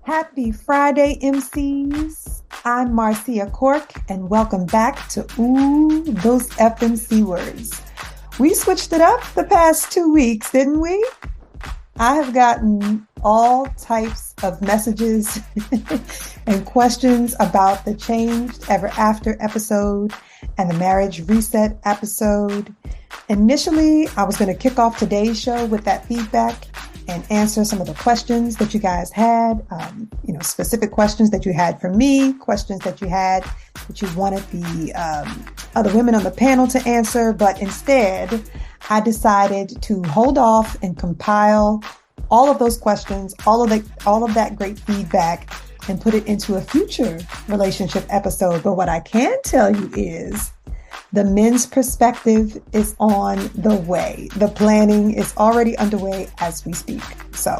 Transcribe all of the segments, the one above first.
Happy Friday, MCs. I'm Marcia Cork, and welcome back to Ooh, Those FMC Words. We switched it up the past 2 weeks, didn't we? I have gotten all types of messages and questions about the Changed Ever After episode and the Marriage Reset episode. Initially, I was going to kick off today's show with that feedback and answer some of the questions that you guys had, specific questions that you had for me, questions that you had that you wanted the other women on the panel to answer. But instead, I decided to hold off and compile all of those questions, all of that great feedback, and put it into a future relationship episode. But what I can tell you is the men's perspective is on the way. The planning is already underway as we speak. So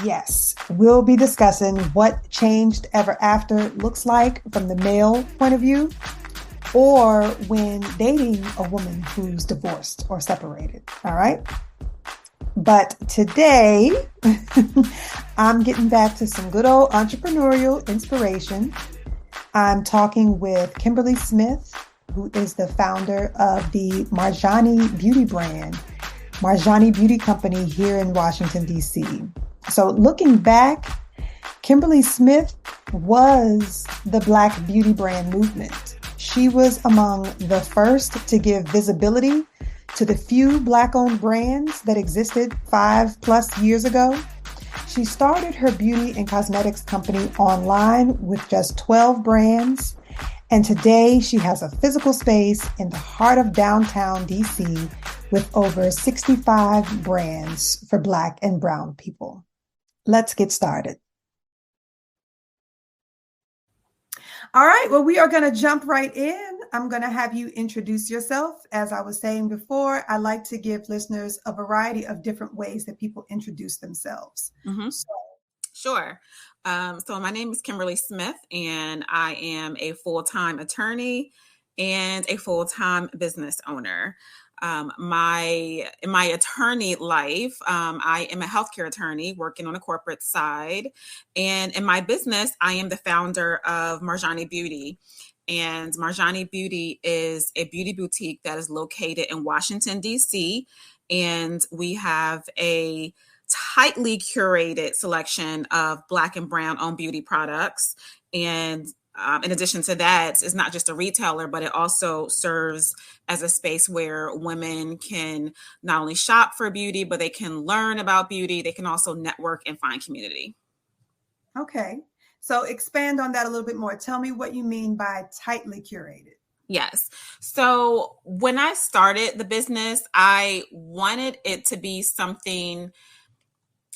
yes, we'll be discussing what Changed Ever After looks like from the male point of view, or when dating a woman who's divorced or separated. All right. But today, I'm getting back to some good old entrepreneurial inspiration. I'm talking with Kimberly Smith, who is the founder of the Marjani Beauty brand, Marjani Beauty Company here in Washington, D.C. So looking back, Kimberly Smith was the Black beauty brand movement. She was among the first to give visibility to the few Black-owned brands that existed 5+ years ago. She started her beauty and cosmetics company online with just 12 brands. And today she has a physical space in the heart of downtown DC with over 65 brands for Black and Brown people. Let's get started. All right, well, we are going to jump right in. I'm going to have you introduce yourself. As I was saying before, I like to give listeners a variety of different ways that people introduce themselves. Mm-hmm. Sure. So my name is Kimberly Smith, and I am a full-time attorney and a full-time business owner. In my attorney life, I am a healthcare attorney working on a corporate side. And in my business, I am the founder of Marjani Beauty. And Marjani Beauty is a beauty boutique that is located in Washington, D.C. And we have a tightly curated selection of Black and Brown owned beauty products. And in addition to that, it's not just a retailer, but it also serves as a space where women can not only shop for beauty, but they can learn about beauty. They can also network and find community. Okay. So expand on that a little bit more. Tell me what you mean by tightly curated. Yes. So when I started the business, I wanted it to be something.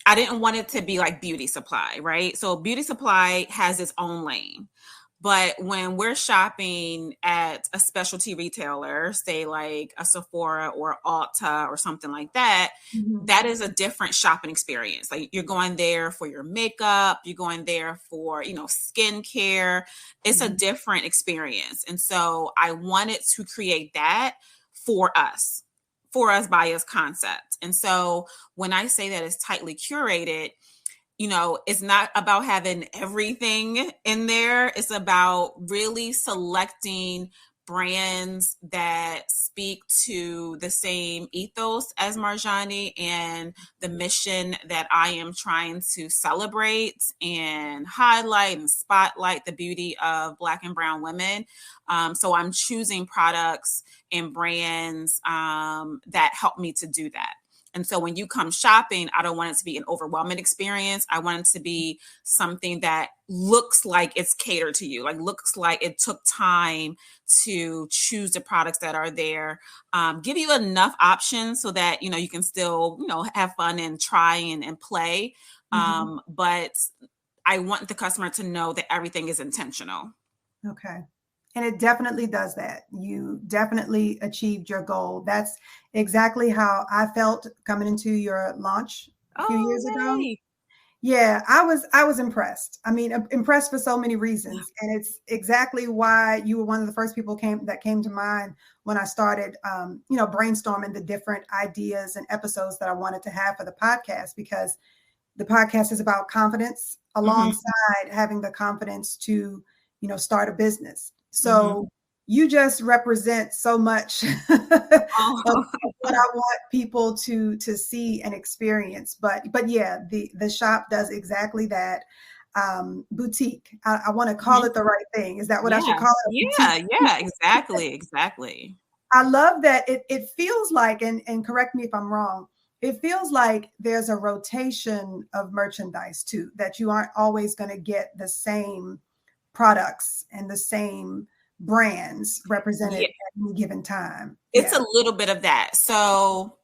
I didn't want it to be like beauty supply, right? So beauty supply has its own lane. But when we're shopping at a specialty retailer, say like a Sephora or Ulta or something like that, mm-hmm. That is a different shopping experience. Like you're going there for your makeup, you're going there for, skincare. It's mm-hmm. a different experience. And so I wanted to create that for us by us concept. And so when I say that it's tightly curated, it's not about having everything in there. It's about really selecting brands that speak to the same ethos as Marjani and the mission that I am trying to celebrate and highlight and spotlight the beauty of Black and Brown women. So I'm choosing products and brands that help me to do that. And so when you come shopping, I don't want it to be an overwhelming experience. I want it to be something that looks like it's catered to you, like looks like it took time to choose the products that are there, give you enough options so that, you can still, have fun and try and play. Mm-hmm. But I want the customer to know that everything is intentional. Okay. And it definitely does that. You definitely achieved your goal. That's exactly how I felt coming into your launch a few years ago. Yeah, I was impressed. I mean, impressed for so many reasons. And it's exactly why you were one of the first people that came to mind when I started, brainstorming the different ideas and episodes that I wanted to have for the podcast, because the podcast is about confidence Mm-hmm. alongside having the confidence to, start a business. Mm-hmm. So you just represent so much of Oh. what I want people to see and experience. But yeah, the shop does exactly that. Boutique. I want to call Mhm. it the right thing. Is that what I should Yeah. call it? A boutique? Yeah, exactly, exactly. I love that it feels like, and correct me if I'm wrong, it feels like there's a rotation of merchandise too, that you aren't always going to get the same products and the same brands represented Yeah, at any given time. it's a Yeah. little bit of that. So,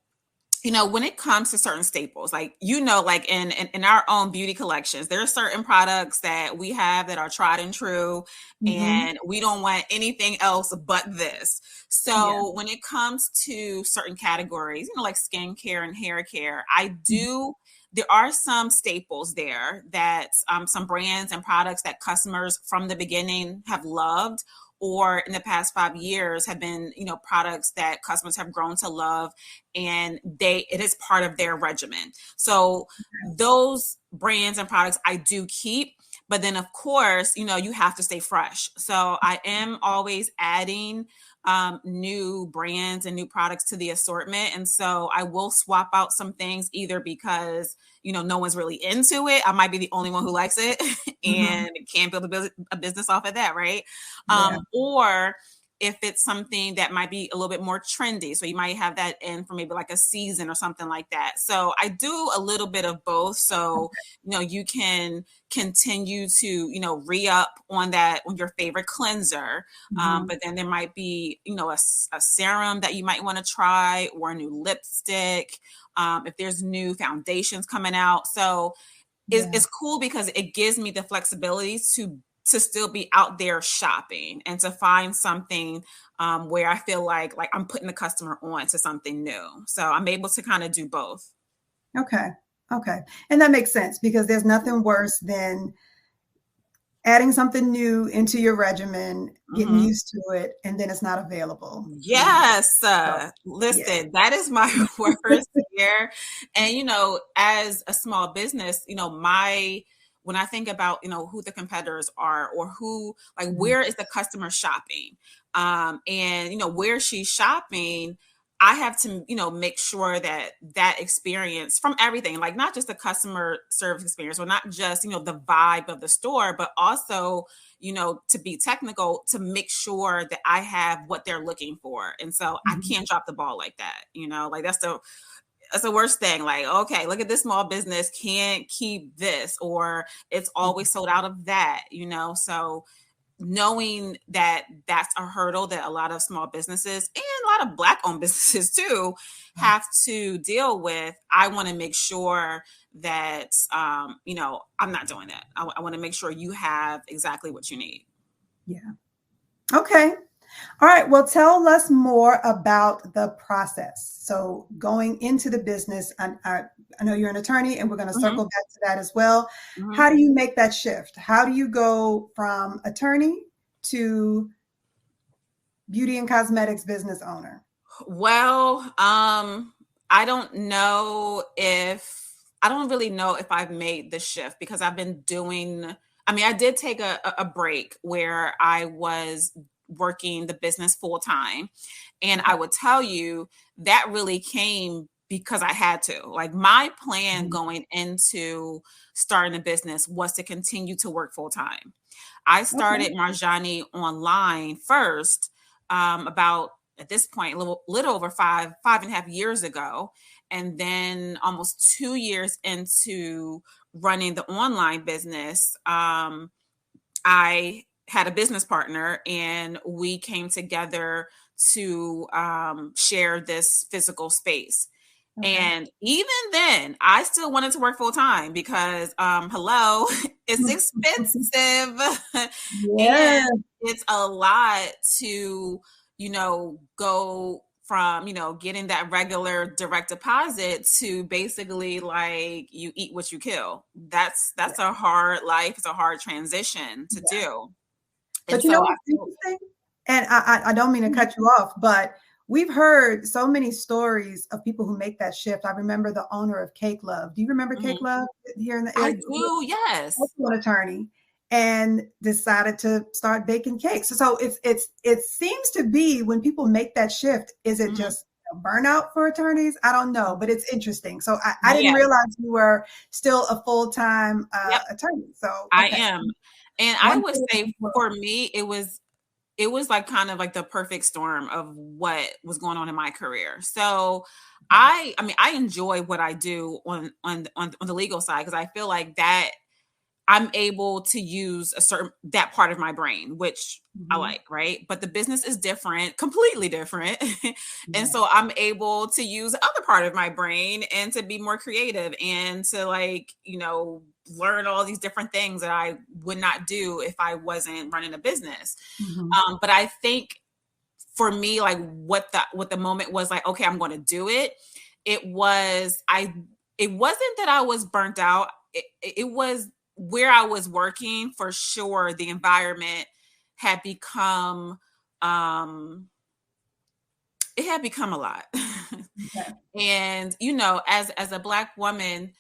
when it comes to certain staples, like, like in our own beauty collections, there are certain products that we have that are tried and true, Hmm. and we don't want anything else but this. Yeah. So when it comes to certain categories, like skincare and hair care, there are some staples there that some brands and products that customers from the beginning have loved, or in the past 5 years have been, products that customers have grown to love, and it is part of their regimen. So those brands and products I do keep, but then of course, you have to stay fresh. So I am always adding new brands and new products to the assortment. And so I will swap out some things, either because, no one's really into it. I might be the only one who likes it Hmm. and can't build a business off of that. Right. Yeah. Or if it's something that might be a little bit more trendy. So you might have that in for maybe like a season or something like that. So I do a little bit of both. So, you can continue to, re-up on your favorite cleanser. Hmm. But then there might be, a serum that you might want to try, or a new lipstick. If there's new foundations coming out. So Yeah. it's cool because it gives me the flexibility to still be out there shopping and to find something where I feel like I'm putting the customer on to something new. So I'm able to kind of do both. Okay. Okay. And that makes sense because there's nothing worse than adding something new into your regimen, getting Hmm. used to it, and then it's not available anymore. Yes. So, yeah. Listen, that is my worst fear. And, as a small business, when I think about, who the competitors are, or who, like, Mhm. where is the customer shopping? And, where she's shopping, I have to, make sure that that experience from everything, like not just the customer service experience, or not just, the vibe of the store, but also, to be technical, to make sure that I have what they're looking for. And so I Mhm. can't drop the ball like that, like that's the worst thing. Like, okay, look at this small business, can't keep this, or it's always sold out of that, So knowing that that's a hurdle that a lot of small businesses and a lot of Black owned businesses too have to deal with, I want to make sure that, I'm not doing that. I want to make sure you have exactly what you need. Yeah. Okay. All right. Well, tell us more about the process. So, going into the business, I know you're an attorney, and we're going to Hmm. circle back to that as well. Hmm. How do you make that shift? How do you go from attorney to beauty and cosmetics business owner? Well, I don't really know if I've made the shift, because I've been doing, I mean, I did take a break where I was working the business full time. And Okay. I would tell you that really came because I had to. Like, my plan Mhm. going into starting a business was to continue to work full time. I Okay. started Marjani online first, about, at this point, little over 5.5 years ago. And then almost 2 years into running the online business, I had a business partner, and we came together to share this physical space. Okay. And even then, I still wanted to work full time because, hello, it's expensive Yeah. and it's a lot to, go from, getting that regular direct deposit to basically like you eat what you kill. That's a hard life. It's a hard transition to Yeah. do. And But you know so I what's feel, interesting? And I don't mean to Mhm. cut you off, but we've heard so many stories of people who make that shift. I remember the owner of Cake Love. Do you remember Cake Love here in the I area? do, yes. Also an attorney, and decided to start baking cakes. So it seems to be when people make that shift, is it just burnout for attorneys? I don't know, but it's interesting. So I didn't Yeah. realize you were still a full-time Yep. attorney. So I okay. am. And I One would foot in say the world. for me, it was like kind of like the perfect storm of what was going on in my career. So I mean, I enjoy what I do on the legal side because I feel like that I'm able to use that part of my brain, which I Mhm. like, right? But the business is different, completely different. And Yeah. so I'm able to use the other part of my brain and to be more creative and to like, learn all these different things that I would not do if I wasn't running a business. Mhm. But I think for me, like what the moment was like, okay, I'm going to do it. It was it wasn't that I was burnt out. It was where I was working for sure. The environment had become it had become a lot. Okay. And as a Black woman,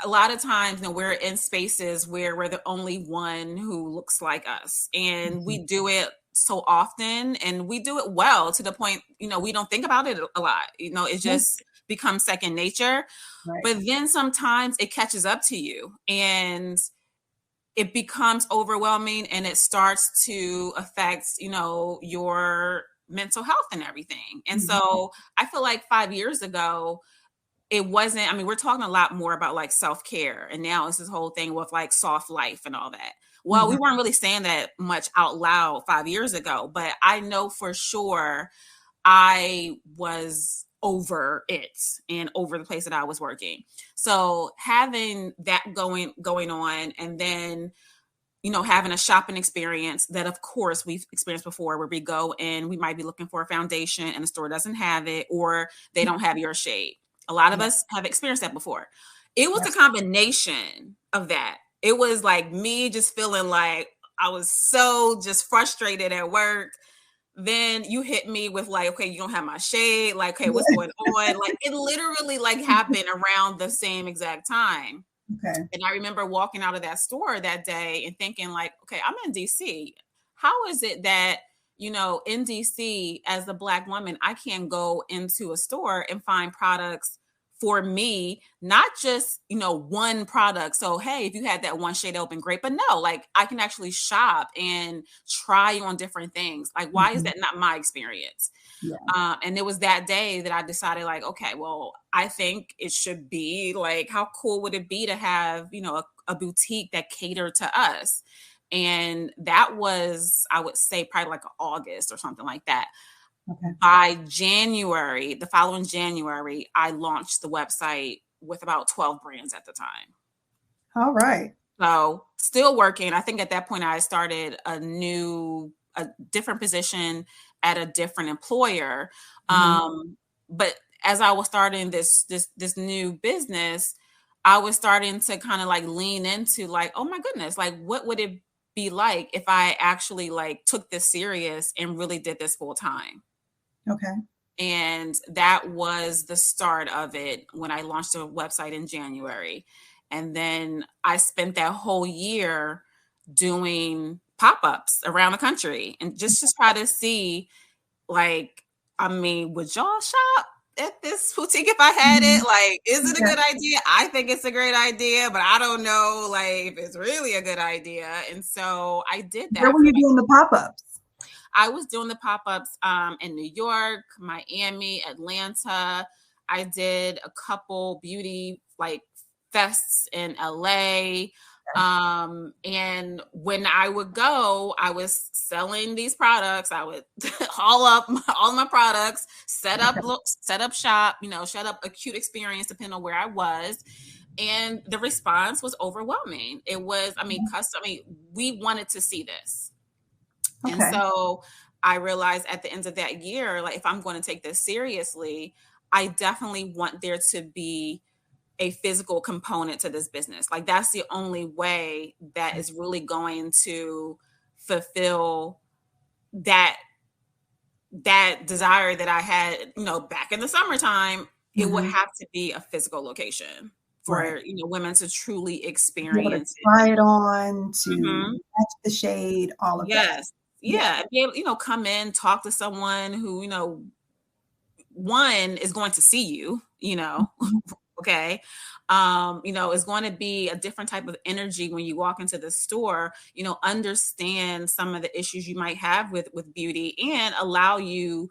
a lot of times, we're in spaces where we're the only one who looks like us, and we Mhm. do it so often, and we do it well to the point, we don't think about it a lot. It Yeah. just becomes second nature. Right. But then sometimes it catches up to you, and it becomes overwhelming, and it starts to affect, your mental health and everything. And Mhm. so I feel like 5 years ago, it wasn't, I mean, we're talking a lot more about like self-care, and now it's this whole thing with like soft life and all that. Well, we Mhm. weren't really saying that much out loud 5 years ago, but I know for sure I was over it and over the place that I was working. So having that going on, and then having a shopping experience that, of course, we've experienced before, where we go and we might be looking for a foundation and the store doesn't have it, or they don't have your shade. A lot of Yeah. us have experienced that before. It was a That's combination of that. It was like me just feeling like I was so just frustrated at work. Then you hit me with like, okay, you don't have my shade. Like, okay, what's going on? Like, it literally like happened around the same exact time. okay. And I remember walking out of that store that day and thinking like, okay, I'm in DC. How is it that, in DC as a Black woman, I can go into a store and find products for me, not just, one product. So, hey, if you had that one shade open, great. But no, like I can actually shop and try on different things. Like, why is Mhm. that not my experience? Yeah. And it was that day that I decided, like, okay, well, I think it should be like, how cool would it be to have, a boutique that catered to us? And that was, I would say, probably like August or something like that. Okay. By January, the following January, I launched the website with about 12 brands at the time. All right. So still working. I think at that point I started a different position at a different employer. Mhm. But as I was starting this new business, I was starting to kind of like lean into like, oh my goodness, like what would it be like if I actually like took this serious and really did this full time? Okay. And that was the start of it when I launched the website in January. And then I spent that whole year doing pop-ups around the country and just to try to see, like, I mean, would y'all shop at this boutique if I had Mhm. it? Like, is it a Yeah. good idea? I think it's a great idea, but I don't know, like, if it's really a good idea. And so I did Where that were for you doing the pop-ups? I was doing the pop-ups in New York, Miami, Atlanta. I did a couple beauty like fests in LA. And when I would go, I was selling these products. I would haul up all my products, set up Okay. looks, set up shop, set up a cute experience depending on where I was. And the response was overwhelming. It was, I mean, custom. I mean, we wanted to see this. And Okay. so I realized at the end of that year, like if I'm going to take this seriously, I definitely want there to be a physical component to this business. Like that's the only way that is really going to fulfill that that desire that I had, back in the summertime, it would Mm-hmm. have to be a physical location Right. for, women to truly Be able to experience it. try it on, to Mhm. match the shade, all of that. Yes. Yeah. Yeah. And be able, come in, talk to someone who, one is going to see you, Mhm. okay. Is going to be a different type of energy when you walk into the store, understand some of the issues you might have with beauty and allow you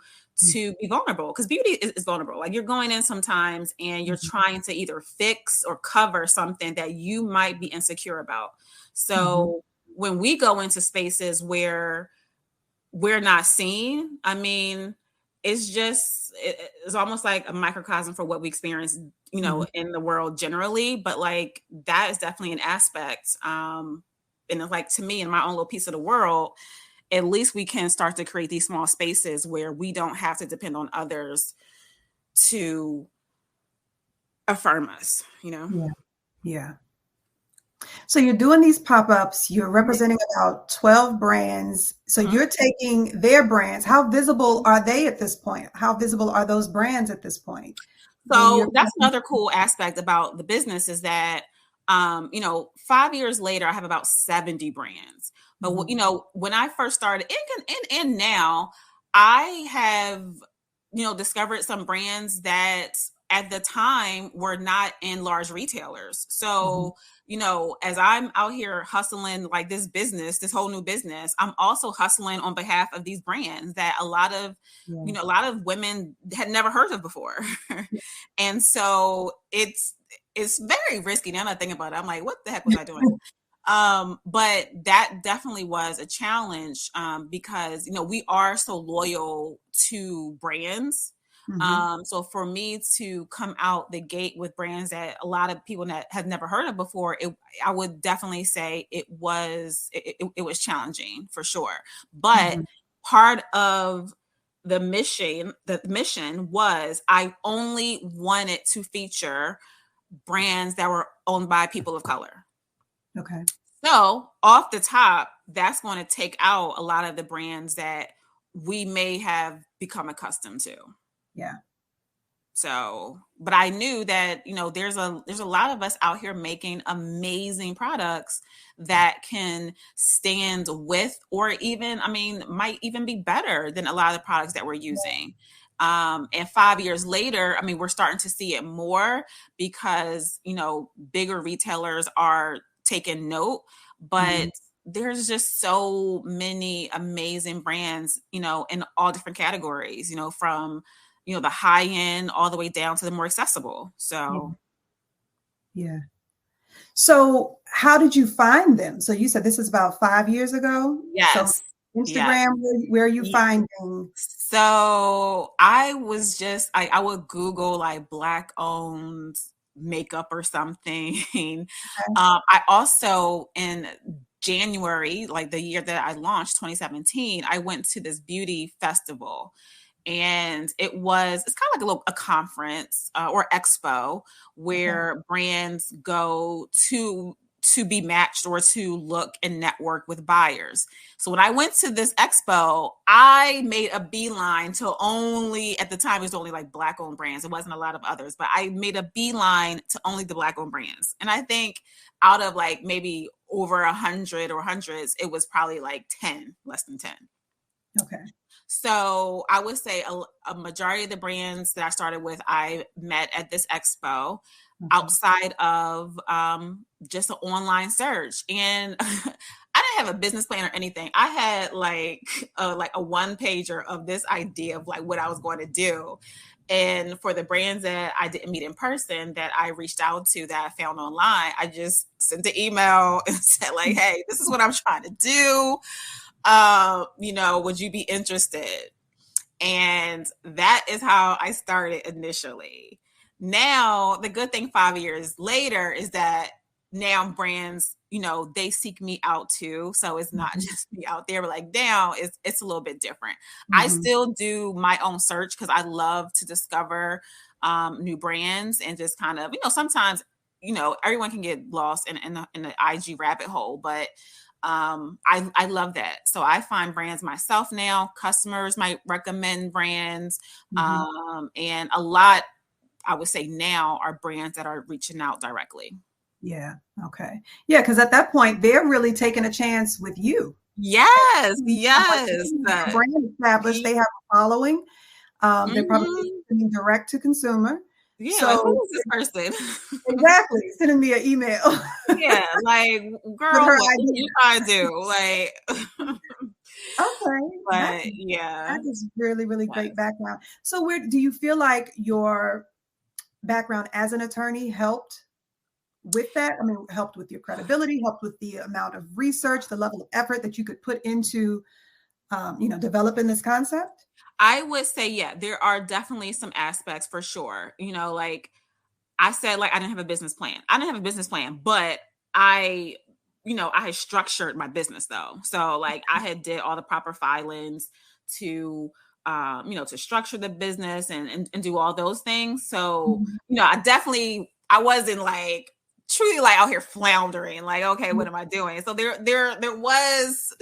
to be vulnerable, because beauty is vulnerable. Like, you're going in sometimes and you're Mhm. trying to either fix or cover something that you might be insecure about. Mhm. So when we go into spaces where we're not seen, I mean, it's almost like a microcosm for what we experience, Mhm. in the world generally. But like, that is definitely an aspect. And it's like, to me, in my own little piece of the world, at least we can start to create these small spaces where we don't have to depend on others to affirm us. Yeah. Yeah. So you're doing these pop-ups, you're representing about 12 brands. So Mhm. you're taking their brands. How visible are they at this point? How visible are those brands at this point? When you're So that's another cool aspect about the business, is that, 5 years later, I have about 70 brands. But, Mhm. when I first started, and now, I have, discovered some brands that at the time were not in large retailers. Mhm. So, as I'm out here hustling like this whole new business, I'm also hustling on behalf of these brands that Yeah. a lot of women had never heard of before. Yeah. And so it's very risky. Now that I think about it, I'm like, what the heck was I doing? But that definitely was a challenge, because we are so loyal to brands. Mhm. So for me to come out the gate with brands that a lot of people that had never heard of before, I would definitely say it was challenging, for sure. But Mhm. part of the mission was, I only wanted to feature brands that were owned by people of color. Okay. So off the top, that's going to take out a lot of the brands that we may have become accustomed to. Yeah. So, but I knew that, there's a lot of us out here making amazing products that can stand with, or even, I mean, might even be better than a lot of the products that we're using. And 5 years later, I mean, we're starting to see it more, because, bigger retailers are taking note, but Mhm. there's just so many amazing brands, in all different categories, from, the high end all the way down to the more accessible. Yeah. So, Yeah. So how did you find them? So you said this is about 5 years ago. So yes. Yes. Instagram, where are you finding? So I would Google like Black owned makeup or something. Okay. I also, in January, like the year that I launched, 2017, I went to this beauty festival, and it's kind of like a conference, or expo, Okay. where brands go to be matched or to look and network with buyers. So when I went to this expo, I made a beeline to only, at the time, it was only like Black owned brands. It wasn't a lot of others, but I made a beeline to only the Black owned brands. And I think out of like maybe over 100 or hundreds, it was probably like 10, less than 10. Okay. So I would say a majority of the brands that I started with, I met at this expo, Okay. outside of, just an online search. And I didn't have a business plan or anything. I had like a one pager of this idea of like what I was going to do. And for the brands that I didn't meet in person, that I reached out to, that I found online, I just sent an email and said like, hey, this is what I'm trying to do. Would you be interested? And that is how I started initially. Now, the good thing 5 years later is that now brands, they seek me out too. So it's not Mhm. just me out there, but like now it's a little bit different. I Mhm. still do my own search, because I love to discover, new brands, and just kind of, sometimes, everyone can get lost in the IG rabbit hole, but I love that. So I find brands myself now. Customers might recommend brands, and a lot, I would say now, are brands that are reaching out directly. Yeah. Okay. Yeah, because at that point they're really taking a chance with you. Yes, yes. Brand established, they have a following. They're probably sending direct to consumer. Yeah, like, So who is this person? exactly, sending me an email. Yeah, like, With girl, her what idea. you trying to do? Like, Okay, but yeah. that is really, really Yes. great background. So where do you feel like your background as an attorney helped with that? I mean, helped with your credibility, helped with the amount of research, the level of effort that you could put into, developing this concept? I would say, yeah, there are definitely some aspects for sure. Like I said, like, I didn't have a business plan. I didn't have a business plan, but I, I had structured my business though. So like I had did all the proper filings to, to structure the business and do all those things. So, Mhm. I wasn't like truly like out here floundering, like, okay, what am I doing? So there was,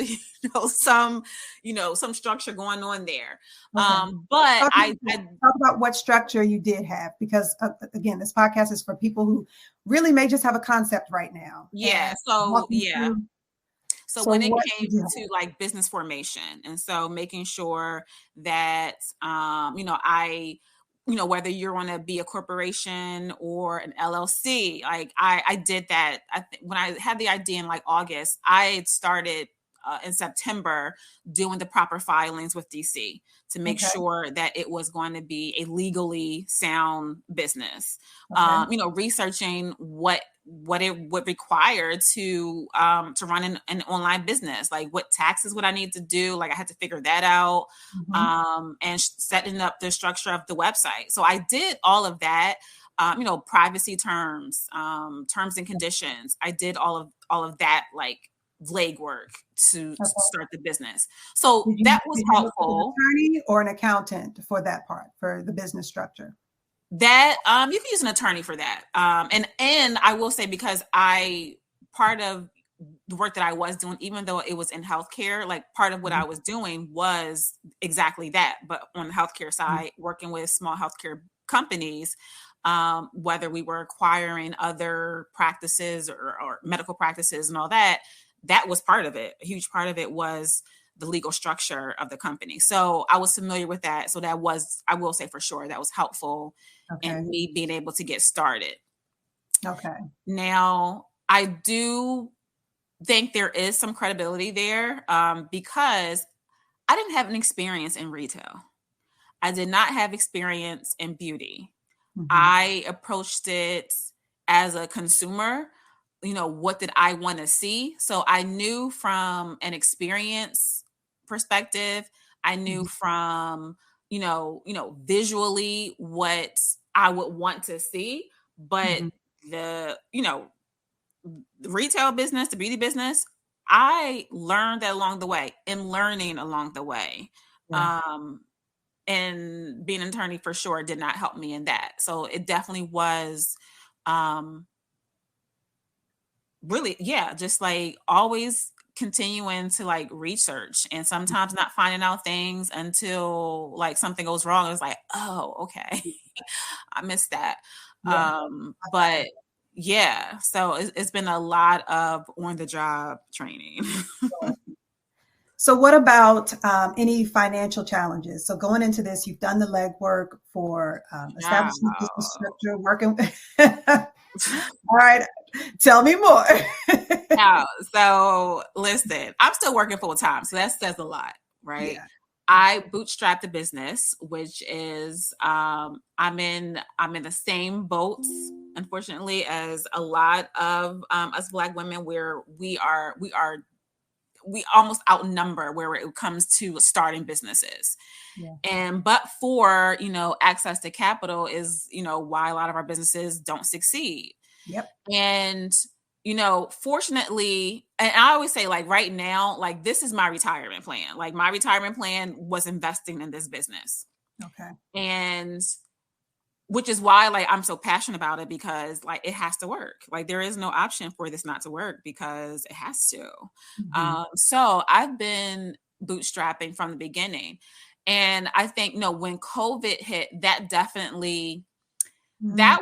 some structure going on there. Okay. But Talk about what structure you did have, because again, this podcast is for people who really may just have a concept right now. yeah, And so walking yeah. through, So so when it what came did you to have? like business formation, and so making sure that, whether you're going to be a corporation or an LLC, like I did that. When I had the idea in like August, I had started in September doing the proper filings with DC to make Okay. sure that it was going to be a legally sound business. Okay. Researching what it would require to run an online business, like what taxes would I need to do, like I had to figure that out, Mhm. and setting up the structure of the website. So I did all of that. Privacy terms, terms and conditions. I did all of that, like legwork to Okay. start the business. So Did you that was did you work with an helpful. attorney or an accountant for that part, for the business structure? That you can use an attorney for that. And I will say, because I part of the work that I was doing, even though it was in healthcare, like part of what I Mhm. was doing was exactly that, but on the healthcare Mhm. side, working with small healthcare companies, whether we were acquiring other practices or medical practices and all that, that was part of it. A huge part of it was the legal structure of the company. So I was familiar with that. So that was, I will say for sure, that was helpful in Okay. me being able to get started. Okay. Now, I do think there is some credibility there, because I didn't have an experience in retail. I did not have experience in beauty. Mhm. I approached it as a consumer. What did I want to see? So I knew from an experience perspective, I knew Mhm. from, visually what I would want to see, but Mhm. the, the retail business, the beauty business, I learned that along the way, and learning along the way. Yeah. Um, and being an attorney for sure did not help me in that. So it definitely was, um, really, yeah, just like always continuing to like research, and sometimes not finding out things until like something goes wrong. It's like, oh, okay, I missed that. Yeah. But yeah, so it's been a lot of on the job training. So what about any financial challenges? So going into this, you've done the legwork for establishing the business Wow. structure, working. All right, tell me more. Yeah. So listen, I'm still working full time, so that says a lot, right? Yeah. I bootstrapped the business, which is, I'm in the same boat, unfortunately, as a lot of us Black women, where we almost outnumber where it comes to starting businesses. Yeah. And but for, access to capital is, why a lot of our businesses don't succeed. Yep. And, fortunately, and I always say, like, right now, like, this is my retirement plan. Like, my retirement plan was investing in this business. Okay. And which is why like I'm so passionate about it, because like it has to work. Like there is no option for this not to work because it has to. Mhm. So I've been bootstrapping from the beginning. And I think, no, when COVID hit, that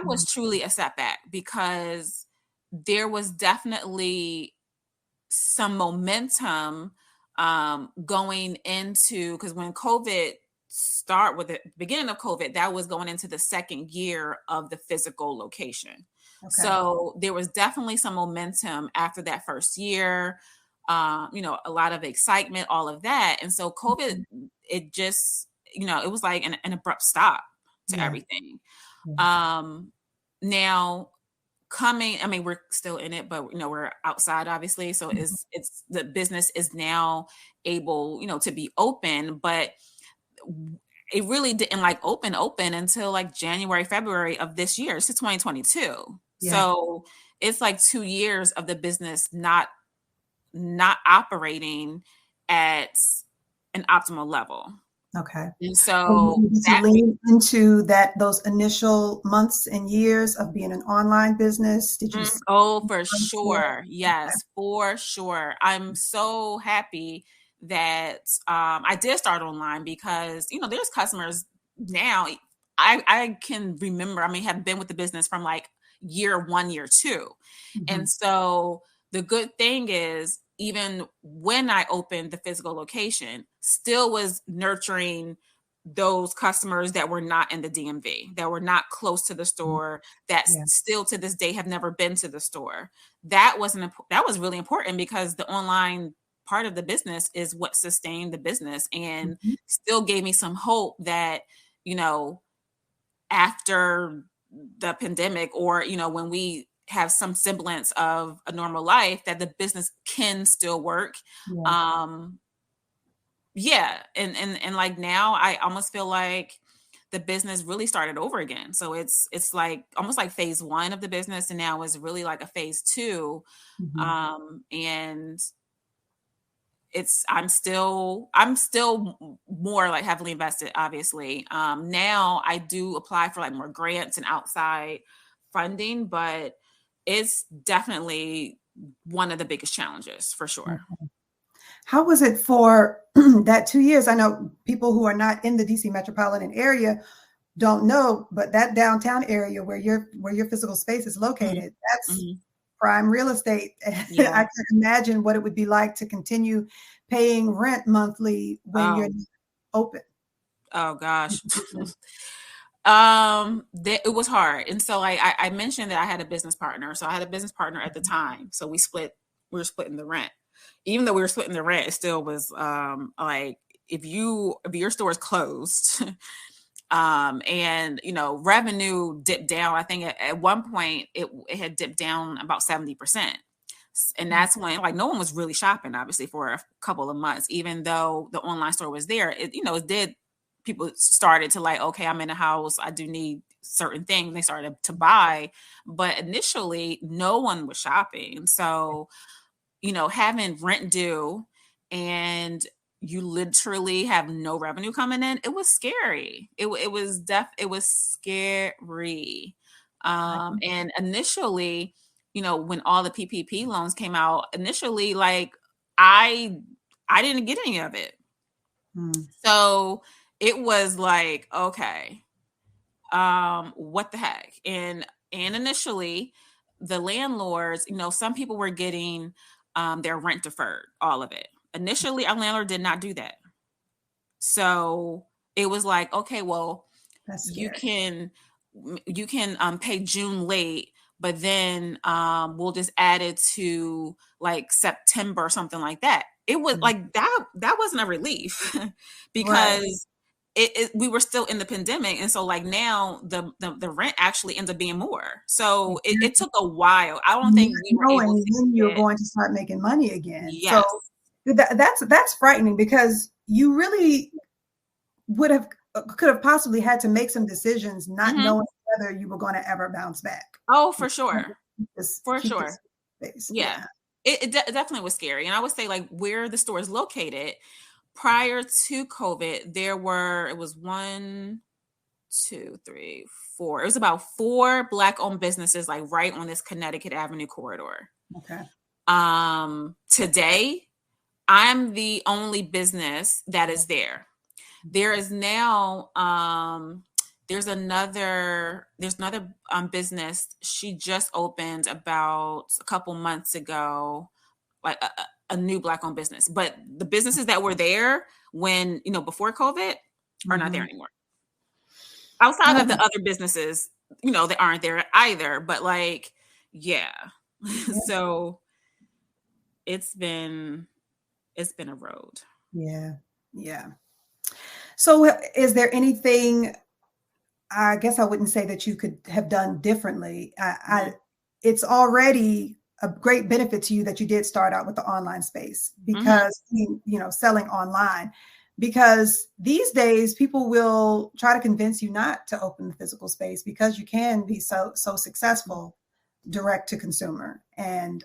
was Mhm. truly a setback, because there was definitely some momentum going into, because when COVID start with the beginning of COVID, that was going into the second year of the physical location. Okay. So there was definitely some momentum after that first year, a lot of excitement, all of that. And so COVID, Mhm. it just, it was like an abrupt stop to Yeah. everything. Yeah. Now coming, I mean, we're still in it, but we're outside, obviously. So Mhm. it's the business is now able, to be open, but it really didn't like open until like January, February of this year. It's 2022. Yeah. So it's like 2 years of the business not operating at an optimal level. Okay. And And so did you that lean into those initial months and years of being an online business? Did you Oh, for embrace it? sure. Okay. Yes, for sure. I'm so happy that I did start online, because there's customers now. I can remember. I mean, have been with the business from like year one, year two, and Mhm. so the good thing is, even when I opened the physical location, still was nurturing those customers that were not in the DMV, that were not close to the store, that Yeah. still to this day have never been to the store. That was really important, because the online part of the business is what sustained the business, and Mhm. still gave me some hope that, you know, after the pandemic, or, when we have some semblance of a normal life, that the business can still work. Yeah. Um, yeah. And like now I almost feel like the business really started over again. So it's like almost like phase one of the business, and now is really like a phase two. Mhm. And I'm still more like heavily invested, obviously. Now I do apply for like more grants and outside funding, but it's definitely one of the biggest challenges for sure. Okay. How was it for that 2 years? I know people who are not in the DC metropolitan area don't know, but that downtown area where your physical space is Mhm. located, that's Mhm. prime real estate. Yeah. I can imagine what it would be like to continue paying rent monthly when you're Oh, open. oh gosh. Business. It was hard. And so like I mentioned that I had a business partner. So I had a business partner at the time. So we were splitting the rent. Even though we were splitting the rent, it still was like if your store is closed, and revenue dipped down. I think at one point it had dipped down about 70%. And Mm. that's when like no one was really shopping, obviously, for a couple of months, even though the online store was there. It did, people started to like, okay, I'm in a house, I do need certain things. They started to buy, but initially no one was shopping. So, having rent due, and you literally have no revenue coming in, it was scary. It was scary. I can. And initially, when all the PPP loans came out, initially, like I I didn't get any of it. Mm. So it was like, okay, what the heck? And initially, the landlords, some people were getting their rent deferred, all of it. Initially, our landlord did not do that. So it was like, okay, well, That's you scary. can pay June late, but then we'll just add it to like September or something like that. It was Mm. like that wasn't a relief, Right. because we were still in the pandemic, and so like now the rent actually ends up being more. So it Exactly. took a while. I don't Not think we were able knowing to when you're get. going to start making money again. So Yes. that's frightening because you really would have could have possibly had to make some decisions not Hmm. knowing whether you were going to ever bounce back. Oh, You for sure. For keep this sure. space. Yeah. Yeah. It definitely was scary. And I would say like where the store is located, prior to COVID, it was one, two, three, four. It was about 4 Black-owned businesses, like right on this Connecticut Avenue corridor. Okay. Today, I'm the only business that is there. There is now there's another business. She just opened about a couple months ago, like a new Black-owned business. But the businesses that were there when, before COVID are not there anymore. Outside of the other businesses, that aren't there either. But like, yeah. So it's been a road. Yeah. Yeah. So is there anything, I guess I wouldn't say that you could have done differently. It's already a great benefit to you that you did start out with the online space because, selling online, because these days people will try to convince you not to open the physical space because you can be so successful direct to consumer and,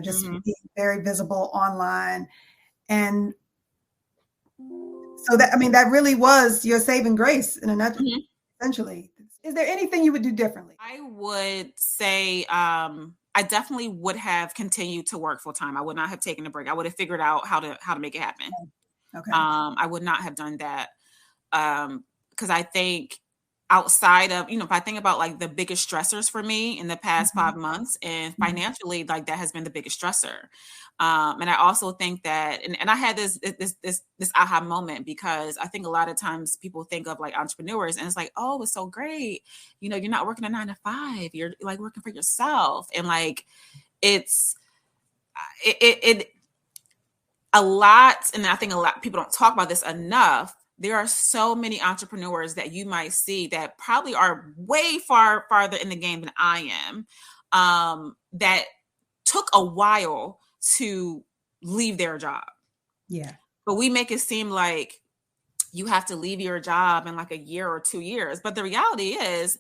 just being very visible online. And so that really was your saving grace in a nutshell, essentially. Is there anything you would do differently? I would say I definitely would have continued to work full time. I would not have taken a break. I would have figured out how to make it happen. Okay. I would not have done that because I think outside of, if I think about like the biggest stressors for me in the past 5 months, and financially, like that has been the biggest stressor. And I also think that, and I had this aha moment because I think a lot of times people think of like entrepreneurs and it's like, oh, it's so great. You're not working a 9 to 5, you're like working for yourself. And like, it's a lot. And I think a lot of people don't talk about this enough. There are so many entrepreneurs that you might see that probably are way farther in the game than I am, that took a while to leave their job. Yeah. But we make it seem like you have to leave your job in like a year or 2 years. But the reality is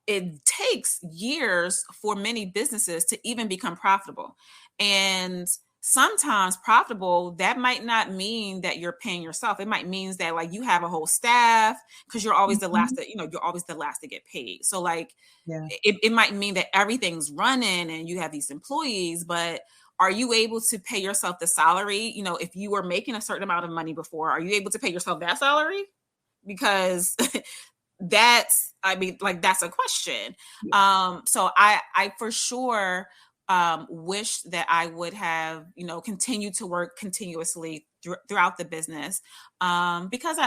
it takes years for many businesses to even become profitable. And sometimes profitable, that might not mean that you're paying yourself. It might mean that like you have a whole staff because you're always the last to, you're always the last to get paid. So like, it might mean that everything's running and you have these employees, but are you able to pay yourself the salary? If you were making a certain amount of money before, are you able to pay yourself that salary? Because that's a question. So I for sure wish that I would have, continued to work continuously throughout the business, because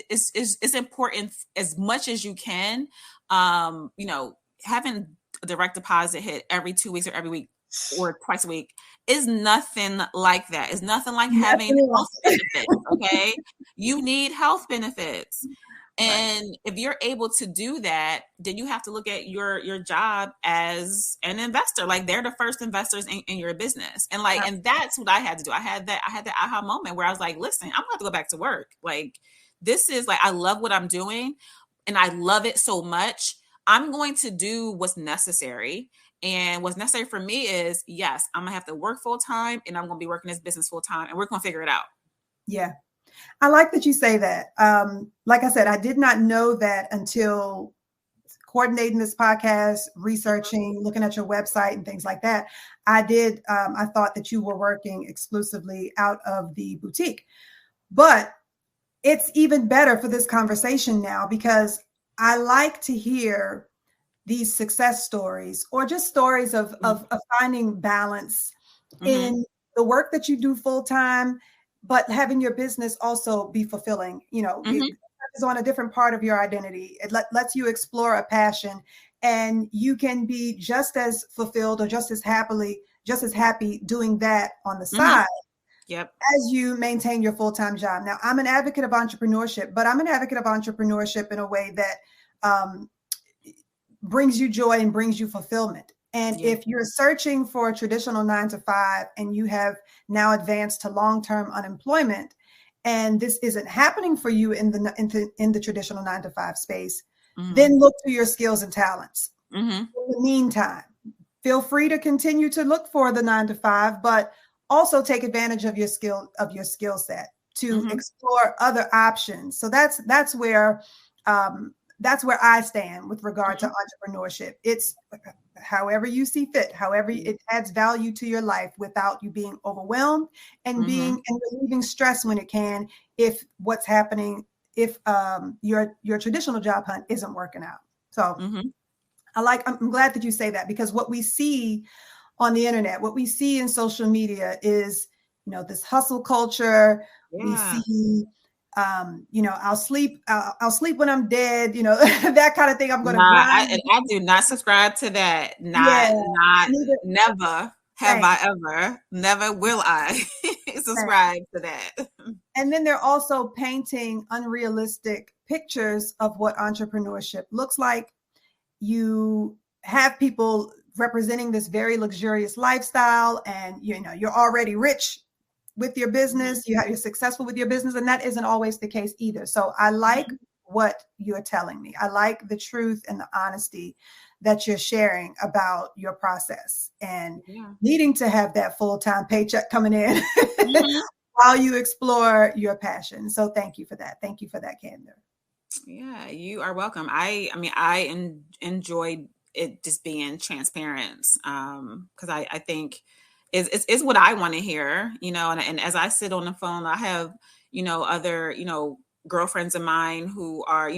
it's important as much as you can. Having a direct deposit hit every 2 weeks or every week or twice a week is nothing like that. It's nothing like having health benefits. Okay, you need health benefits. And if you're able to do that, then you have to look at your job as an investor. Like they're the first investors in your business. And like, and that's what I had to do. I had that aha moment where I was like, listen, I'm going to have to go back to work. Like, this is like, I love what I'm doing and I love it so much. I'm going to do what's necessary. And what's necessary for me is, yes, I'm going to have to work full time and I'm going to be working this business full time and we're going to figure it out. Yeah. I like that you say that. Like I said, I did not know that until coordinating this podcast, researching, looking at your website and things like that. I thought that you were working exclusively out of the boutique, but it's even better for this conversation now because I like to hear these success stories or just stories of finding balance in the work that you do full time, but having your business also be fulfilling. It is on a different part of your identity. It lets you explore a passion and you can be just as fulfilled or just as happy doing that on the side. Yep. As you maintain your full-time job. Now, I'm an advocate of entrepreneurship, but I'm an advocate of entrepreneurship in a way that brings you joy and brings you fulfillment. And if you're searching for a traditional 9 to 5 and you have now advanced to long-term unemployment, and this isn't happening for you in the traditional 9 to 5 space, then look to your skills and talents. In the meantime, feel free to continue to look for the 9 to 5, but also take advantage of your skill set to explore other options. So that's where that's where I stand with regard to entrepreneurship. It's however you see fit, however it adds value to your life without you being overwhelmed and being and relieving stress when it can, if what's happening, if your traditional job hunt isn't working out. So I'm glad that you say that, because what we see on the internet, what we see in social media is, this hustle culture. We see, I'll sleep when I'm dead, that kind of thing. I'm going to grind. I do not subscribe to that. Never have I ever, never will I subscribe to that. And then they're also painting unrealistic pictures of what entrepreneurship looks like. You have people representing this very luxurious lifestyle, and you're already rich with your business, you're successful with your business, and that isn't always the case either. So I like what you're telling me. I like the truth and the honesty that you're sharing about your process and needing to have that full-time paycheck coming in while you explore your passion. So thank you for that. Thank you for that candor. Yeah, you are welcome. I enjoyed it just being transparent, because I think it's what I want to hear, and as I sit on the phone, I have, other, girlfriends of mine who are,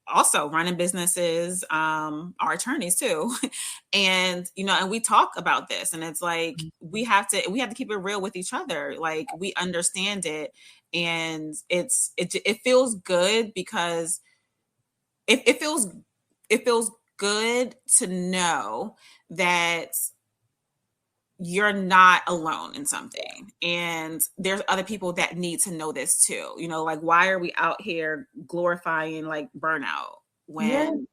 also running businesses, are attorneys too. And, and we talk about this, and it's like, we have to keep it real with each other. Like, we understand it. And it feels good, because it feels good to know that you're not alone in something, and there's other people that need to know this too. Like, why are we out here glorifying like burnout when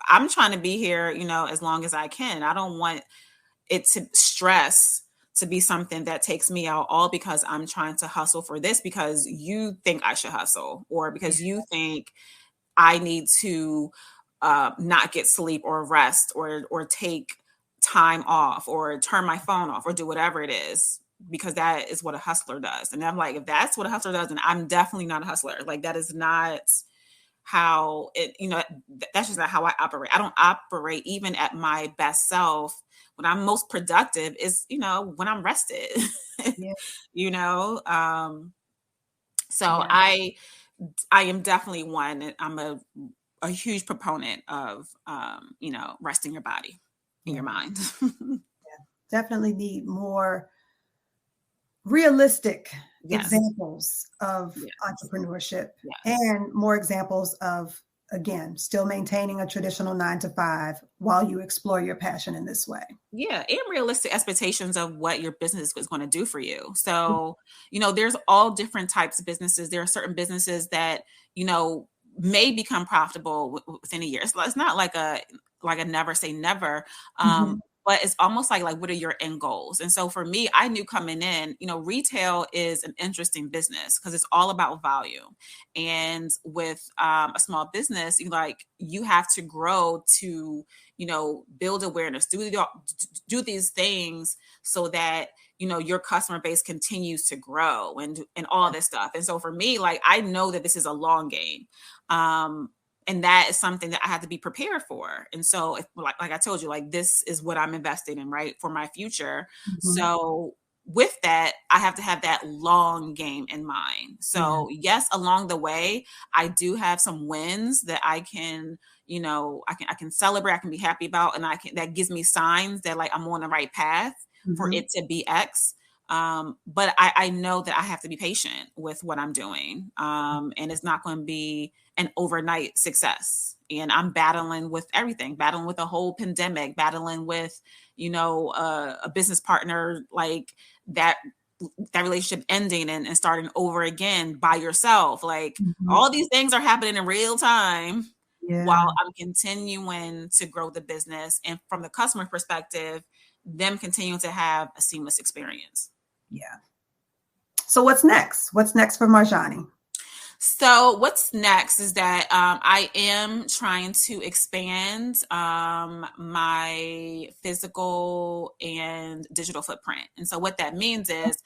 I'm trying to be here, as long as I can. I don't want it to stress to be something that takes me out, all because I'm trying to hustle for this, because you think I should hustle, or because you think I need to not get sleep or rest or take time off or turn my phone off or do whatever it is, because that is what a hustler does. And I'm like, if that's what a hustler does, then I'm definitely not a hustler. Like, that is not how it, that's just not how I operate. I don't operate even at my best self. When I'm most productive is, when I'm rested, so I am definitely one. I'm a huge proponent of, resting your body and your mind. Definitely need more realistic examples of entrepreneurship and more examples of, again, still maintaining a traditional 9-to-5 while you explore your passion in this way. Yeah. And realistic expectations of what your business is going to do for you. So, there's all different types of businesses. There are certain businesses that, may become profitable within a year. It's not like a never say never. But it's almost like what are your end goals? And so for me, I knew coming in, retail is an interesting business because it's all about volume. And with a small business, you have to grow to, build awareness, do these things so that, your customer base continues to grow and all this stuff. And so for me, I know that this is a long game. And that is something that I have to be prepared for. And so, like I told you, this is what I'm investing in, right, for my future. So with that, I have to have that long game in mind. So yes, along the way, I do have some wins that I can, I can celebrate, I can be happy about, and that gives me signs that I'm on the right path for it to be X. But I know that I have to be patient with what I'm doing. And it's not going to be an overnight success. And I'm battling with everything, battling with a whole pandemic, battling with, a business partner, that relationship ending and starting over again by yourself. All these things are happening in real time while I'm continuing to grow the business. And from the customer perspective, them continuing to have a seamless experience. Yeah. So what's next? What's next for Marjani? So what's next is that I am trying to expand my physical and digital footprint. And so what that means is,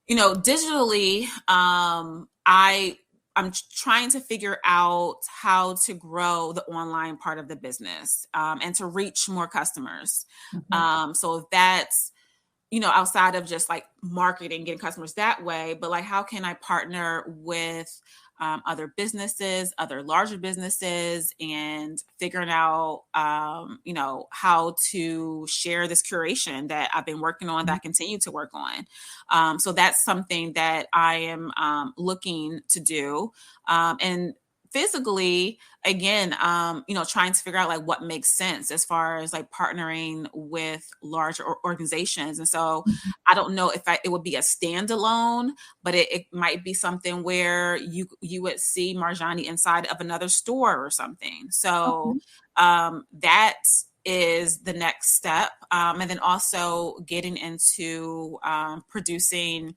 digitally, I I'm trying to figure out how to grow the online part of the business, and to reach more customers. So that's, outside of just like marketing, getting customers that way, but like, how can I partner with other businesses, other larger businesses, and figuring out, how to share this curation that I've been working on, that I continue to work on. So that's something that I am looking to do. And physically, again, trying to figure out like what makes sense as far as like partnering with larger organizations. And so I don't know if it would be a standalone, but it might be something where you would see Marjani inside of another store or something. So that is the next step. And then also getting into producing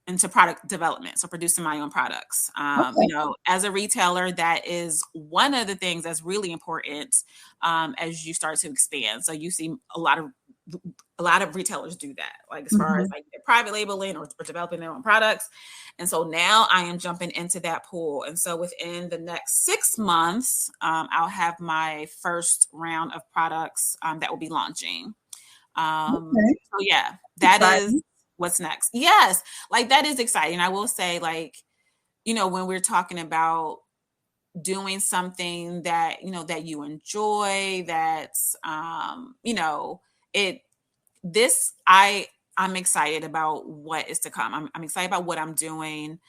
into product development. So producing my own products. As a retailer, that is one of the things that's really important as you start to expand. So you see a lot of retailers do that, like as far as like private labeling or developing their own products. And so now I am jumping into that pool. And so within the next 6 months, I'll have my first round of products that will be launching. So yeah, that is what's next. Yes. Like that is exciting. I will say, like, when we're talking about doing something that, that you enjoy, that's, I'm excited about what is to come. I'm excited about what I'm doing.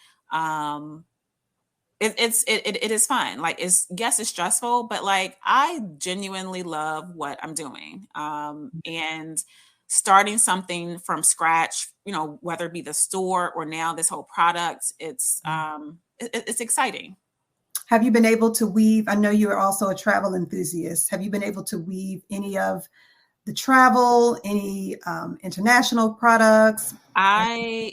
It is fun. Like it's stressful, but like I genuinely love what I'm doing. And starting something from scratch, whether it be the store or now this whole product, it's exciting. Have you been able to weave? I know you're also a travel enthusiast. Have you been able to weave any of the travel, any international products? I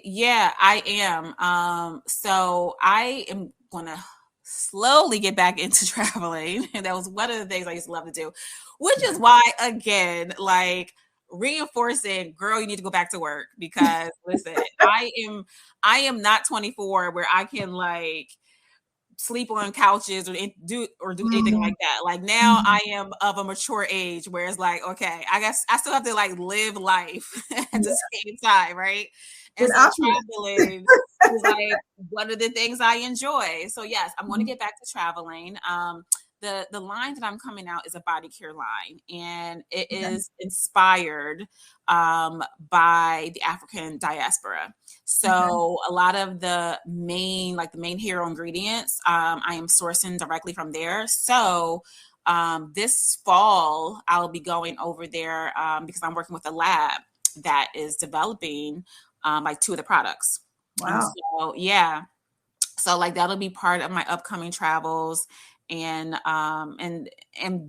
am. So I am going to slowly get back into traveling. And that was one of the things I used to love to do, which is why, again, like reinforcing, girl, you need to go back to work, because listen, I am not 24 where I can like sleep on couches or do anything like that. Like now I am of a mature age where it's like, okay, I guess I still have to like live life at the same time, right? And so traveling is like one of the things I enjoy. So yes, I'm going to get back to traveling. The line that I'm coming out is a body care line, and it is inspired by the African diaspora. So a lot of the main hero ingredients, I am sourcing directly from there. So this fall, I'll be going over there because I'm working with a lab that is developing like 2 of the products. Wow. And so, yeah. So like that'll be part of my upcoming travels. And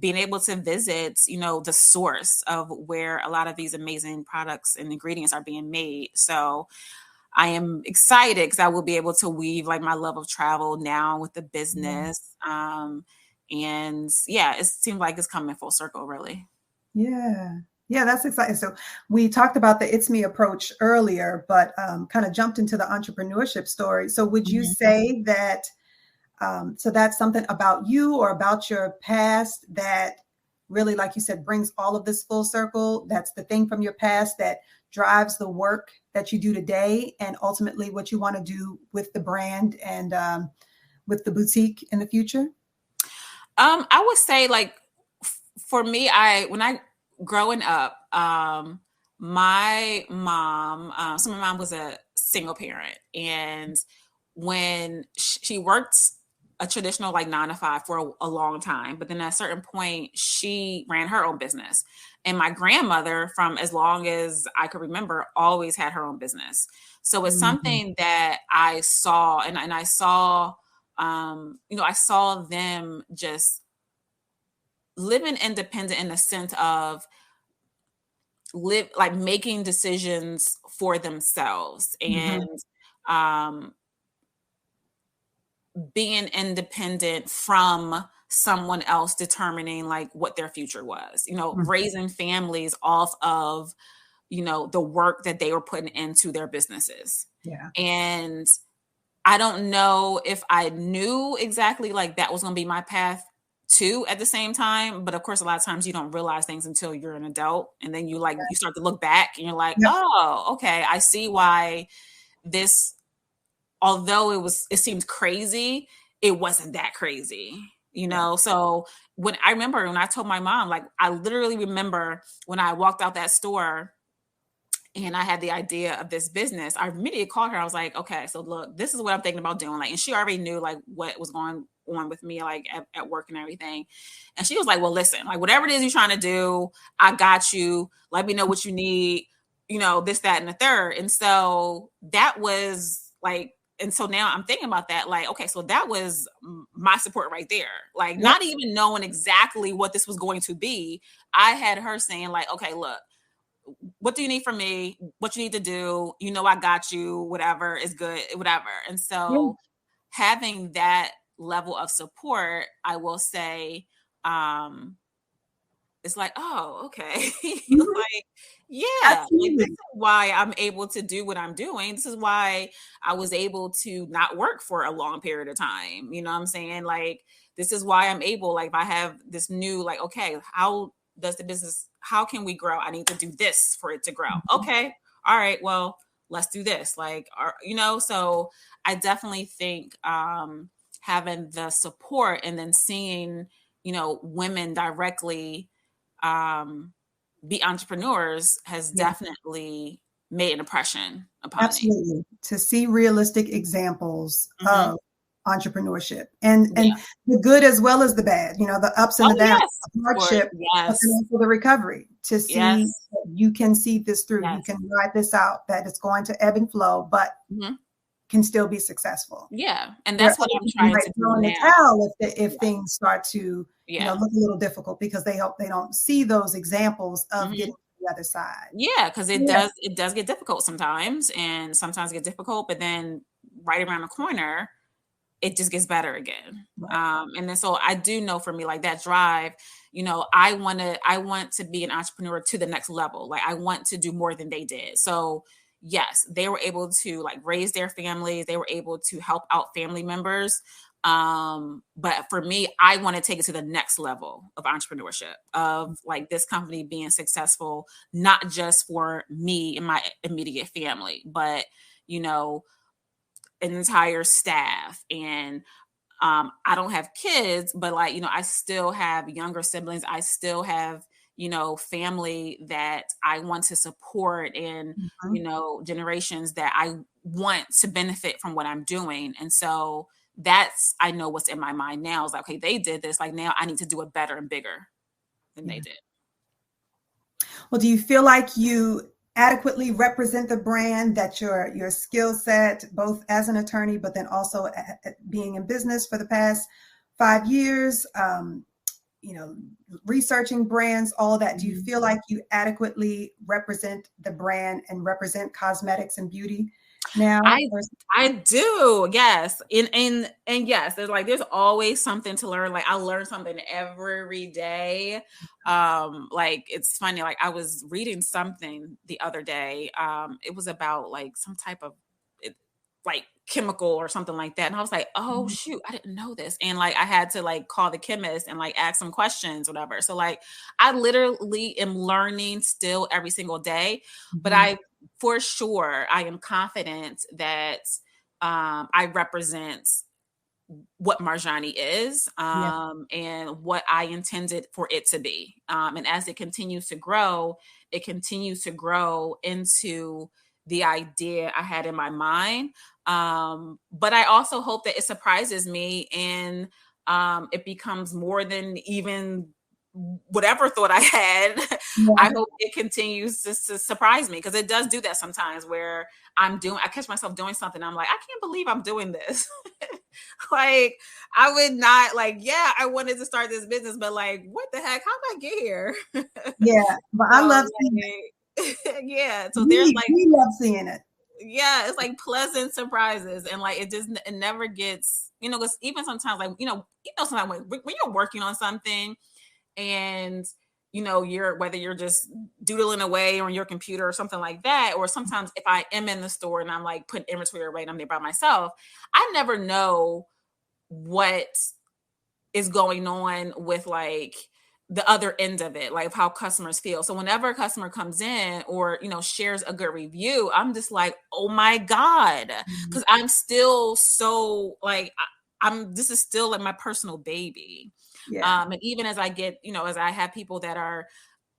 being able to visit, the source of where a lot of these amazing products and ingredients are being made. So I am excited because I will be able to weave like my love of travel now with the business. And yeah, it seems like it's coming full circle, really. Yeah. Yeah, that's exciting. So we talked about the It's Me approach earlier, but kind of jumped into the entrepreneurship story. So would you say that so that's something about you or about your past that really, like you said, brings all of this full circle? That's the thing from your past that drives the work that you do today and ultimately what you want to do with the brand and with the boutique in the future? I would say like for me, when I growing up, my mom, so my mom was a single parent, and when she worked a traditional like 9 to 5 for a long time, but then at a certain point she ran her own business. And my grandmother, from as long as I could remember, always had her own business. So it's something that I saw, and I saw, I saw them just living independent in the sense of making decisions for themselves and being independent from someone else determining like what their future was, raising families off of, the work that they were putting into their businesses. Yeah. And I don't know if I knew exactly like that was going to be my path too at the same time. But of course, a lot of times you don't realize things until you're an adult. And then you start to look back and you're like, Yep. oh, okay, I see why this, although it seemed crazy, it wasn't that crazy, you Yeah. know? So when I told my mom, like, I literally remember when I walked out that store and I had the idea of this business, I immediately called her. I was like, okay, so look, this is what I'm thinking about doing. Like, and she already knew like what was going on with me, like at work and everything. And she was like, well, listen, like whatever it is you're trying to do, I got you. Let me know what you need, this, that, and the third. And so that was like, and so now I'm thinking about that, like, okay, so that was my support right there. Like, Yep. not even knowing exactly what this was going to be. I had her saying, like, okay, look, what do you need from me? What you need to do? I got you, whatever is good, whatever. And Yeah. so having that level of support, I will say, it's like, oh, okay. Mhm. Like, yeah, like this Absolutely. is why I'm able to do what I'm doing. This is why I was able to not work for a long period of time. You know what I'm saying? Like, this is why I'm able, like, if I have this new, like, okay, how can we grow? I need to do this for it to grow. Mhm. Okay. All right. Well, let's do this. Like, so I definitely think having the support and then seeing, women directly um, be entrepreneurs has Yeah. definitely made an impression upon me. Absolutely. To see realistic examples Hmm. of entrepreneurship and Yeah. the good as well as the bad, the ups and Oh the downs, yes. the For hardship, but then yes. also the recovery to see Yes. that you can see this through, you can Yes. ride this out, that it's going to ebb and flow, but Hmm. can still be successful. Yeah. And Where that's what other I'm people trying might to do throw in the now. towel if Yeah. things start to, Yeah. look a little difficult because they don't see those examples of getting Hmm. to the other side. Yeah, because it Yeah. does get difficult sometimes, and sometimes get difficult, but then right around the corner, it just gets better again. Right. And then so I do know for me, like that drive, I want to be an entrepreneur to the next level. Like I want to do more than they did. So yes, they were able to like raise their families, they were able to help out family members. But for me, I want to take it to the next level of entrepreneurship, of like this company being successful, not just for me and my immediate family, but you know, an entire staff. And I don't have kids, but like, I still have younger siblings. I still have, family that I want to support, and, Mhm. generations that I want to benefit from what I'm doing. And so that's, I know what's in my mind now is like, okay, they did this. Like now I need to do it better and bigger than they Yeah. did. Well, do you feel like you adequately represent the brand, that your skill set, both as an attorney, but then also being in business for the past 5 years, you know, researching brands, all that? Do you Mhm. feel like you adequately represent the brand and represent cosmetics and beauty now? I I do, yes. And yes, there's always something to learn. Like I learn something every day. Like it's funny, like I was reading something the other day. It was about like some type of it, like chemical or something like that. And I was like, oh shoot, I didn't know this. And like I had to like call the chemist and like ask some questions, whatever. So like I literally am learning still every single day. But Mhm. for sure, I am confident that I represent what Marjani is, Yeah. and what I intended for it to be. And as it continues to grow into the idea I had in my mind. But I also hope that it surprises me, and it becomes more than even whatever thought I had. Yeah. I hope it continues to surprise me, because it does do that sometimes where I catch myself doing something. I'm like, I can't believe I'm doing this. Like, I would not like, yeah, I wanted to start this business, but like, what the heck? How did I get here? Yeah. But I So love seeing it. like, yeah. So there's We like, we love seeing it. yeah, it's like pleasant surprises, and like it never gets, because even sometimes like, sometimes when you're working on something and whether you're just doodling away on your computer or something like that, or sometimes if I am in the store and I'm like putting inventory away and I'm there by myself, I never know what is going on with like the other end of it, like how customers feel. So whenever a customer comes in or, shares a good review, I'm just like, oh my God. Cause I'm still so like, this is still like my personal baby. Yeah. And even as I get, as I have people that are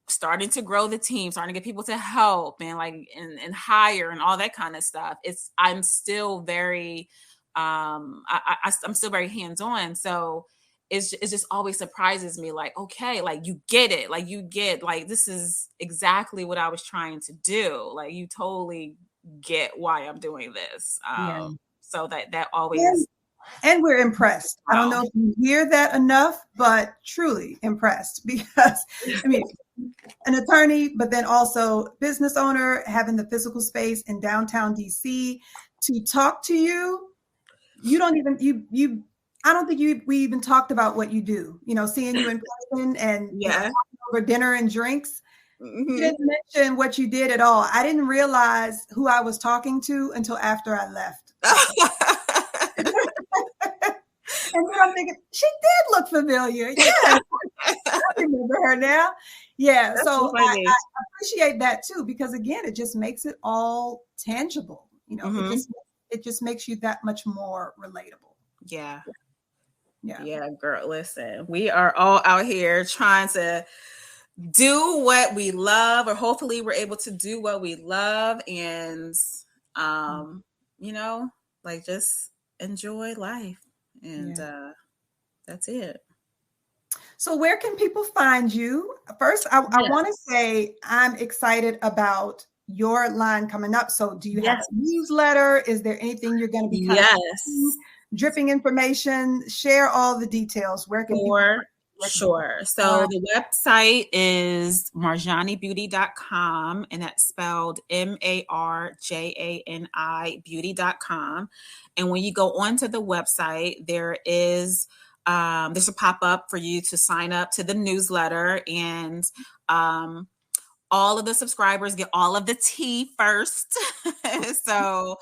starting to grow the team, starting to get people to help and like, and hire and all that kind of stuff. I'm still very, I'm still very hands-on. So it just always surprises me, like, okay, like you get it, like you get, like, this is exactly what I was trying to do. Like you totally get why I'm doing this. Yeah. So that always. And we're impressed. I don't know if you hear that enough, but truly impressed because, I mean, an attorney, but then also business owner, having the physical space in downtown DC to talk to you. You don't even, I don't think we even talked about what you do, seeing you in person and talking over dinner and drinks. You didn't mention what you did at all. I didn't realize who I was talking to until after I left. And then I'm thinking, she did look familiar. Yeah, I remember her now. Yeah, so I appreciate that too, because again, it just makes it all tangible. It just makes you that much more relatable. Yeah, girl, listen, we are all out here trying to do what we love, or hopefully we're able to do what we love, and like just enjoy life. And that's it. So where can people find you? First, I want to say I'm excited about your line coming up. So do you have a newsletter? Is there anything you're going to be dripping information? Share all the details. Where can people? Sure. So the website is marjanibeauty.com, and that's spelled MARJANI beauty.com. And when you go onto the website, there's a pop-up for you to sign up to the newsletter, and all of the subscribers get all of the tea first. So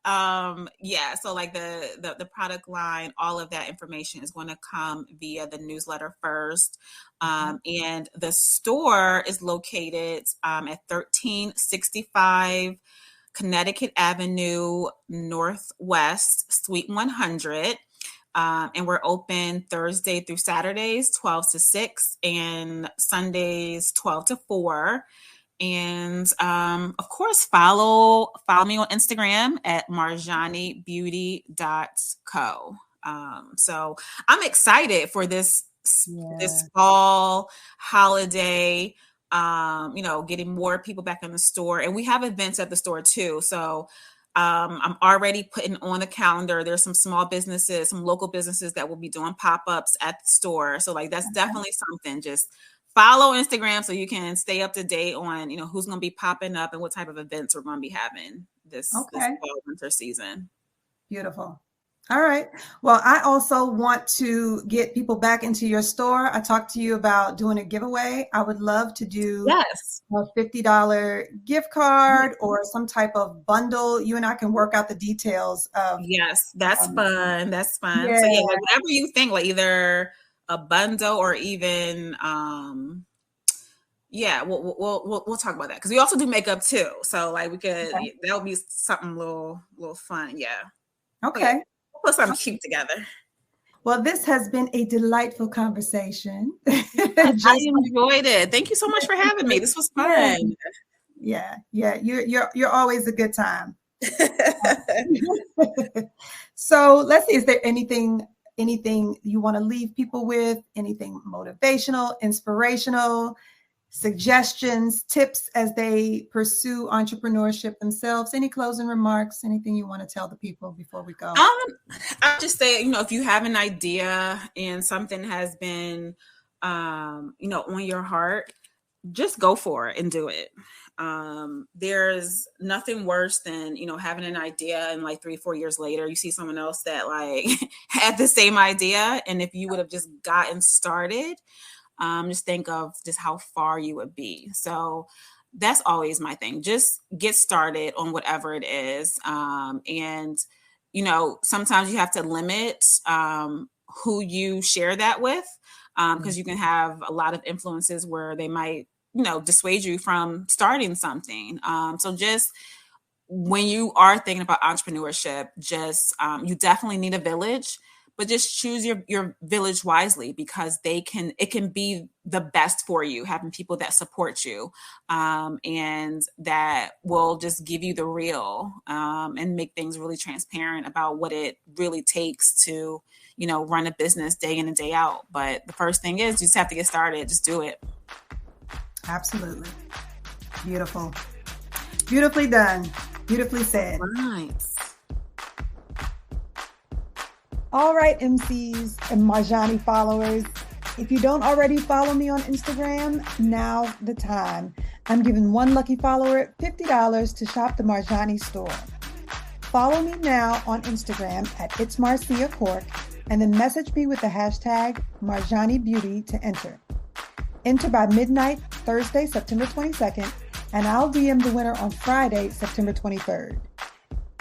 so like the product line, all of that information is going to come via the newsletter first. And the store is located at 1365 Connecticut Avenue Northwest, Suite 100. And we're open Thursday through Saturdays, 12 to 6, and Sundays, 12 to 4. And of course, follow me on Instagram at marjanibeauty.co. So I'm excited for this fall holiday, getting more people back in the store. And we have events at the store too. So I'm already putting on the calendar. There's some small businesses, some local businesses that will be doing pop-ups at the store. So like, that's definitely something. Just follow Instagram so you can stay up to date on, who's going to be popping up and what type of events we're going to be having this fall winter season. Beautiful. All right. Well, I also want to get people back into your store. I talked to you about doing a giveaway. I would love to do a $50 gift card or some type of bundle. You and I can work out the details of. Yes, that's fun. That's fun. Yeah. So like whatever you think, like either a bundle or even we'll talk about that, because we also do makeup too. So like we could that would be something little fun. Yeah. Okay. We'll put something cute together. Well, this has been a delightful conversation. I enjoyed it. Thank you so much for having me. This was fun. Yeah. You're always a good time. So let's see, is there anything you want to leave people with? Anything motivational, inspirational, suggestions, tips as they pursue entrepreneurship themselves? Any closing remarks? Anything you want to tell the people before we go? I just say, if you have an idea and something has been, on your heart, just go for it and do it. There's nothing worse than, having an idea and like 3-4 years later, you see someone else that like had the same idea. And if you would have just gotten started, just think of just how far you would be. So that's always my thing. Just get started on whatever it is. And, sometimes you have to limit who you share that with, because you can have a lot of influences where they might, dissuade you from starting something. So just when you are thinking about entrepreneurship, just you definitely need a village, but just choose your village wisely, because it can be the best for you, having people that support you, and that will just give you the real, and make things really transparent about what it really takes to, run a business day in and day out. But the first thing is you just have to get started. Just do it. Absolutely. Beautiful. Beautifully done. Beautifully said. Right. All right, MCs and Marjani followers. If you don't already follow me on Instagram, now the time. I'm giving one lucky follower $50 to shop the Marjani store. Follow me now on Instagram at It's Marcia Cork, and then message me with the hashtag Marjani Beauty to enter. Enter by midnight, Thursday, September 22nd, and I'll DM the winner on Friday, September 23rd.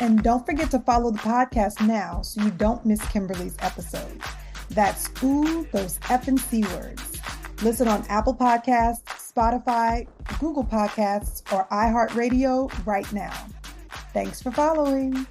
And don't forget to follow the podcast now so you don't miss Kimberly's episode. That's Ooh, Those Effing C Words. Listen on Apple Podcasts, Spotify, Google Podcasts, or iHeartRadio right now. Thanks for following.